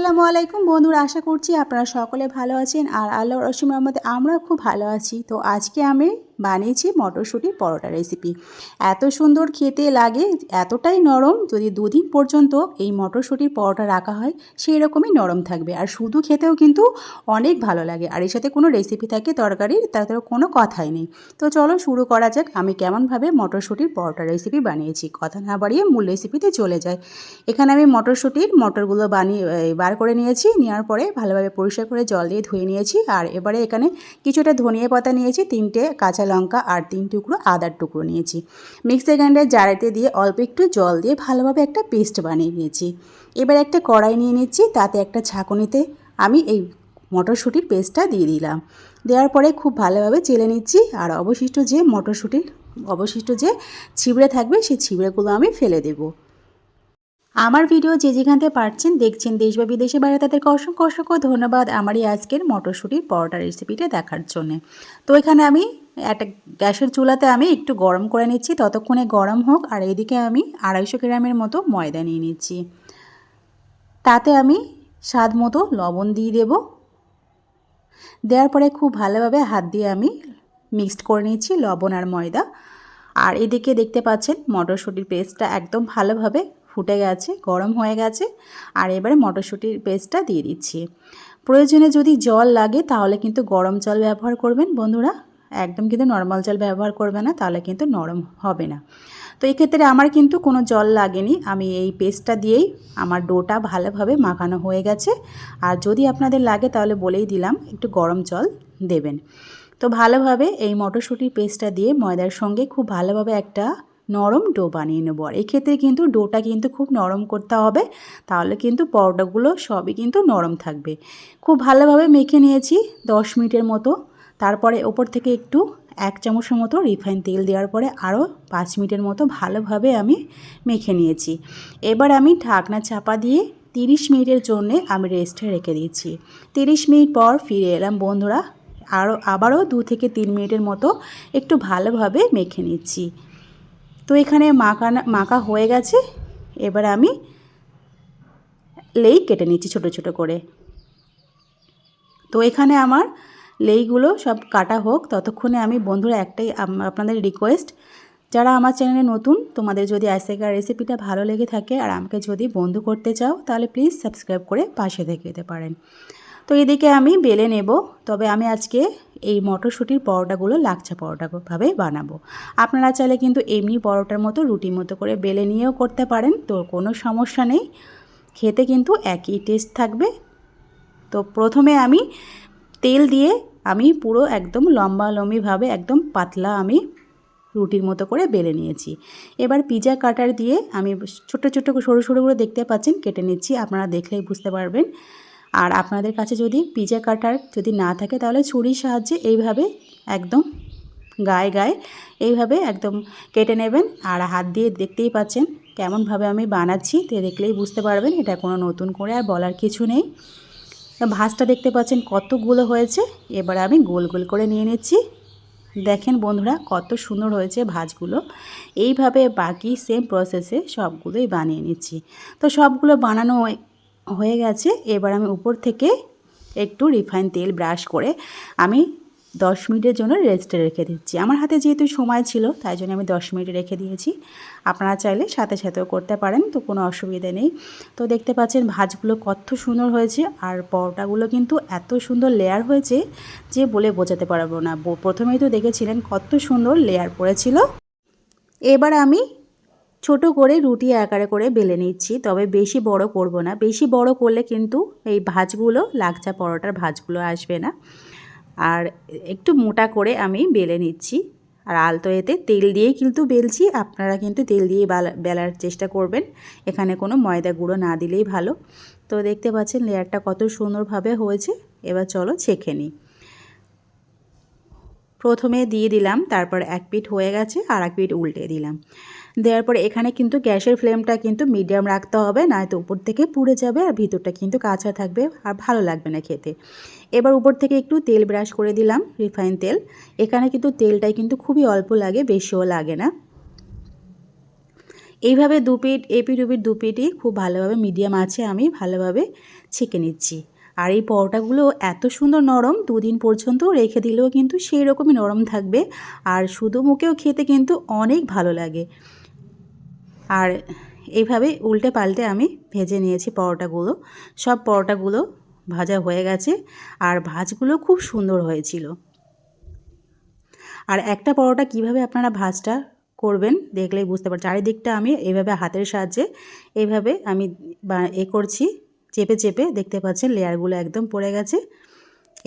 আসসালামু আলাইকুম বন্ধুরা, আশা করছি আপনারা সকলে ভালো আছেন আর আল্লাহর অসীম রহমতে আমরাও খুব ভালো আছি। তো আজকে আমি বানিয়েছি মটরশুঁটির পরোটা রেসিপি। এত সুন্দর খেতে লাগে, এতটাই নরম, যদি দুদিন পর্যন্ত এই মটরশুঁটির পরোটা রাখা হয় সেই রকমই নরম থাকবে। আর শুধু খেতেও কিন্তু অনেক ভালো লাগে। আর এর সাথে কোনো রেসিপি থাকে তরকারির, তাতে কোনো কথাই নেই। তো চলো শুরু করা যাক আমি কেমনভাবে মটরশুঁটির পরোটা রেসিপি বানিয়েছি। কথা না বাড়িয়ে মূল রেসিপিতে চলে যায়। এখানে আমি মটরগুলো বার করে নিয়েছি। নেওয়ার পরে ভালোভাবে পরিষ্কার করে জল দিয়ে ধুয়ে নিয়েছি। আর এবারে এখানে কিছুটা ধনিয়া পাতা নিয়েছি, 3টে কাঁচা লঙ্কা আর 3 টুকরো আদার টুকরো নিয়েছি। মিক্সি গ্রাইন্ডার জারেতে দিয়ে অল্প একটু জল দিয়ে ভালোভাবে একটা পেস্ট বানিয়ে নিয়েছি। এবার একটা কড়াই নিয়ে নিচ্ছি, তাতে একটা ছাঁকুনিতে আমি এই মটরশুঁটির পেস্টটা দিয়ে দিলাম। দেওয়ার পরে খুব ভালোভাবে চেলে নিচ্ছি। আর অবশিষ্ট যে ছিবড়ে থাকবে সেই ছিবড়েগুলো আমি ফেলে দেবো। আমার ভিডিও যে যেখান থেকে পারছেন দেখছেন, দেশ বা বিদেশে বাইরে, তাদেরকে অসংখ্য অসংখ্য ধন্যবাদ আমার এই আজকের মটরশুঁটির পরোটা রেসিপিটা দেখার জন্য। তো এখানে আমি একটা গ্যাসের চুলাতে আমি একটু গরম করে নিচ্ছি, ততক্ষণে গরম হোক। আর এদিকে আমি 250 গ্রামের মতো ময়দা নিয়ে নিচ্ছি। তাতে আমি স্বাদ মতো লবণ দিয়ে দেব। দেওয়ার পরে খুব ভালোভাবে হাত দিয়ে আমি মিক্সড করে নিচ্ছি লবণ আর ময়দা। আর এদিকে দেখতে পাচ্ছেন মটরশুঁটির পেস্টটা একদম ভালোভাবে ফুটে গেছে, গরম হয়ে গেছে। আর এবারে মটরশুঁটির পেস্টটা দিয়ে দিচ্ছি। প্রয়োজনে যদি জল লাগে তাহলে কিন্তু গরম জল ব্যবহার করবেন বন্ধুরা, একদম কিন্তু নর্মাল জল ব্যবহার করবে না, তাহলে কিন্তু নরম হবে না। তো এক্ষেত্রে আমার কিন্তু কোনো জল লাগেনি, আমি এই পেস্টটা দিয়েই আমার ডোটা ভালোভাবে মাখানো হয়ে গেছে। আর যদি আপনাদের লাগে তাহলে বলেই দিলাম একটু গরম জল দেবেন। তো ভালোভাবে এই মটরশুঁটির পেস্টটা দিয়ে ময়দার সঙ্গে খুব ভালোভাবে একটা নরম ডো বানিয়ে নেবো। আর এক্ষেত্রে কিন্তু ডোটা কিন্তু খুব নরম করতে হবে, তাহলে কিন্তু পরোটাগুলো সবই কিন্তু নরম থাকবে। খুব ভালোভাবে মেখে নিয়েছি 10 মিনিটের মতো। তারপরে ওপর থেকে একটু 1 চামচের মতো রিফাইন তেল দেওয়ার পরে আরও 5 মিনিটের মতো ভালোভাবে আমি মেখে নিয়েছি। এবার আমি ঢাকনা চাপা দিয়ে 30 মিনিটের জন্যে আমি রেস্টে রেখে দিয়েছি। 30 মিনিট পর ফিরে এলাম বন্ধুরা। আবারও 2 থেকে 3 মিনিটের মতো একটু ভালোভাবে মেখে নিচ্ছি। তো এখানে মাখা হয়ে গেছে। এবার আমি লেই কেটে নিচ্ছি ছোট ছোট করে। তো এখানে আমার লেইগুলো সব কাটা হোক, ততক্ষণে আমি বন্ধুরা একটাই আপনাদের রিকোয়েস্ট, যারা আমার চ্যানেলে নতুন, তোমাদের যদি আজকের রেসিপিটা ভালো লেগে থাকে আর আমাকে যদি বন্ধু করতে চাও তাহলে প্লিজ সাবস্ক্রাইব করে পাশে থেকে যেতে পারেন। তো এদিকে আমি বেলে নেব। তবে আমি আজকে এই মটরশুঁটির পরোটাগুলো লাচ্ছা পরোটাভাবে বানাবো। আপনারা চাইলে কিন্তু এমনি পরোটার মতো রুটির মতো করে বেলে নিয়েও করতে পারেন, তো কোনো সমস্যা নেই, খেতে কিন্তু একই টেস্ট থাকবে। তো প্রথমে আমি তেল দিয়ে আমি পুরো একদম লম্বালম্বিভাবে একদম পাতলা আমি রুটির মতো করে বেলে নিয়েছি। এবার পিৎজা কাটার দিয়ে আমি ছোট ছোট সরু সরুগুলো দেখতে পাচ্ছেন কেটে নিচ্ছি, আপনারা দেখলেই বুঝতে পারবেন। আর আপনাদের কাছে যদি পিৎজা কাটার যদি না থাকে তাহলে ছুরির সাহায্যে এইভাবে একদম গায়ে এইভাবে একদম কেটে নেবেন। আর হাত দিয়ে দেখতেই পাচ্ছেন কেমনভাবে আমি বানাচ্ছি, তো দেখলেই বুঝতে পারবেন, এটা কোনো নতুন করে আর বলার কিছু নেই। ভাঁজটা দেখতে পাচ্ছেন কতগুলো হয়েছে। এবার আমি গোল গোল করে নিয়ে নিচ্ছি। দেখেন বন্ধুরা কত সুন্দর হয়েছে ভাঁজগুলো। এইভাবে বাকি সেম প্রসেসে সবগুলোই বানিয়ে নিচ্ছি। তো সবগুলো বানানো হয়ে গেছে। এবার আমি উপর থেকে একটু রিফাইন তেল ব্রাশ করে আমি 10 মিনিটের জন্য রেস্টে রেখে দিচ্ছি। আমার হাতে যেহেতু সময় ছিল তাই জন্য আমি 10 মিনিট রেখে দিয়েছি। আপনারা চাইলে সাথে সাথেও করতে পারেন, তো কোনো অসুবিধা নেই। তো দেখতে পাচ্ছেন ভাঁজগুলো কত সুন্দর হয়েছে আর পরোটাগুলো কিন্তু এত সুন্দর লেয়ার হয়েছে যে বলে বোঝাতে পারবো না। প্রথমেই তো দেখেছিলেন কত সুন্দর লেয়ার পড়েছিল। এবার আমি ছোট করে রুটি আকারে করে বেলে নিচ্ছি, তবে বেশি বড় করব না। বেশি বড় করলে কিন্তু এই ভাঁজগুলো লাচ্ছা পরোটার ভাঁজগুলো আসবে না। আর একটু মোটা করে আমি বেলে নিচ্ছি। আর আলতো এতে তেল দিয়েই কিন্তু বেলছি, আপনারা কিন্তু তেল দিয়ে বেলার চেষ্টা করবেন, এখানে কোনো ময়দা গুঁড়ো না দিলেই ভালো। তো দেখতে পাচ্ছেন লেয়ারটা কত সুন্দরভাবে হয়েছে। এবার চলো ছেঁকে নিই। প্রথমে দিয়ে দিলাম, তারপর এক পিঠ হয়ে গেছে আর এক পিঠ উল্টে দিলাম। দেওয়ার পরে এখানে কিন্তু গ্যাসের ফ্লেমটা কিন্তু মিডিয়াম রাখতে হবে, নয়তো উপর থেকে পুড়ে যাবে আর ভিতরটা কিন্তু কাঁচা থাকবে আর ভালো লাগবে না খেতে। এবার উপর থেকে একটু তেল ব্রাশ করে দিলাম, রিফাইন তেল। এখানে কিন্তু তেলটাই কিন্তু খুবই অল্প লাগে, বেশিও লাগে না। এইভাবে এপিঠ ওপিঠ 2 পিঠই খুব ভালোভাবে মিডিয়াম আছে আমি ভালোভাবে ছেঁকে নিচ্ছি। আর এই পরোটাগুলো এত সুন্দর নরম, 2 দিন পর্যন্ত রেখে দিলেও কিন্তু সেই রকমই নরম থাকবে। আর শুধু মুখেও খেতে কিন্তু অনেক ভালো লাগে। আর এইভাবে উল্টে পাল্টে আমি ভেজে নিয়েছি পরোটাগুলো। সব পরোটাগুলো ভাজা হয়ে গেছে আর ভাজগুলো খুব সুন্দর হয়েছিল। আর একটা পরোটা কিভাবে আপনারা ভাজটা করবেন দেখলেই বুঝতে পারছেন। চারিদিকটা আমি এইভাবে হাতের সাহায্যে এইভাবে আমি করছি, চেপে চেপে দেখতে পাচ্ছেন লেয়ারগুলো একদম পড়ে গেছে।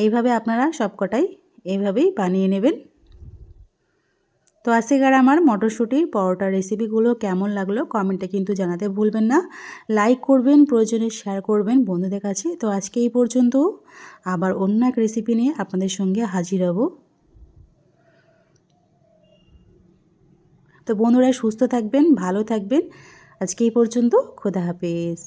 এইভাবে আপনারা সবকটাই এইভাবেই বানিয়ে নেবেন। তো আজকের আমার মটরশুঁটির পরোটার রেসিপিগুলো কেমন লাগলো কমেন্টে কিন্তু জানাতে ভুলবেন না। লাইক করবেন, প্রয়োজনে শেয়ার করবেন বন্ধুদের কাছে। তো আজকে এই পর্যন্ত, আবার অন্য এক রেসিপি নিয়ে আপনাদের সঙ্গে হাজির হব। তো বন্ধুরা সুস্থ থাকবেন, ভালো থাকবেন। আজকে এই পর্যন্ত, খোদা হাফেজ।